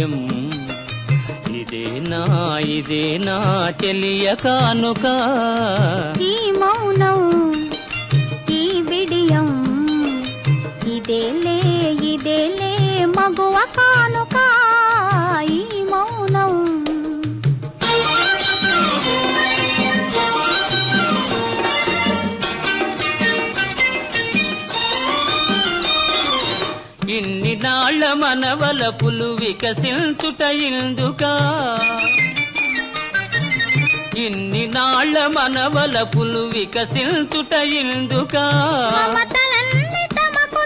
బిడియం ఇదేనా చెలియ కానుక ఈ మౌనం ఈ బిడియం ఇదేలే మగువ కానుక ఈ మౌనం ఇన్ని నాళ్ళ మనవలపులు వికసించుట ఇందుకా ఇన్ని నాళ్ళ మనవలపులు వికసించుట ఇందుకా మమతలన్నీ తమకు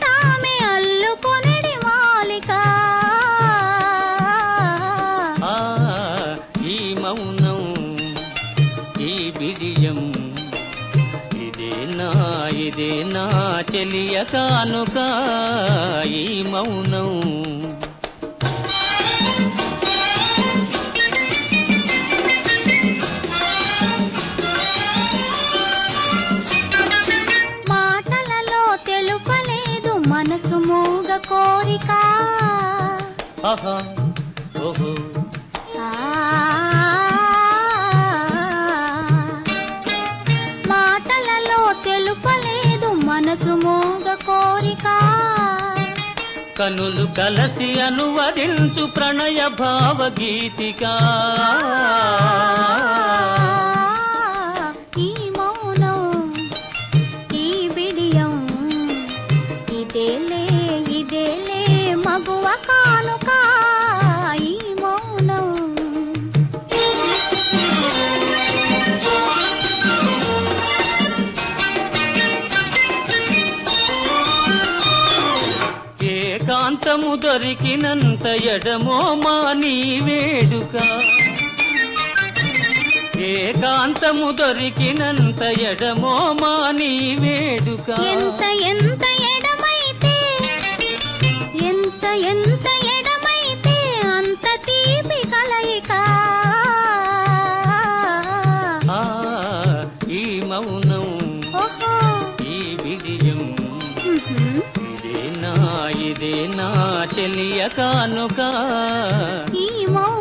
తామే అల్లుకొనిడి మాలిక ఈ మౌనం ఈ బిడియం ఇదేనా చెలియ కానుక ఈ మౌనం మాటలలో తెలుపలేదు మనసు మోగ కోరిక ఆహా ఓహో మాటలలో తెలుపలేదు మనసు మోగ కోరిక కనులు కలసి అనువదించు ప్రణయ భావగీతిక ఈ మౌనం ఈ బిడియం ఇదేలే మగువ కానుక ఈ మౌనం ఏకాంతము దొరికినంత ఎడమో మాని వేడుక ఏకాంతము దొరికినంత ఎడమో మాని వేడుక ఎంత ఎడమైతే అంత తీపి కలయిక ఈ మౌనం ఓహో ఈ బిడియం ఇదేనా చెలియ కానుక ఈ మౌనం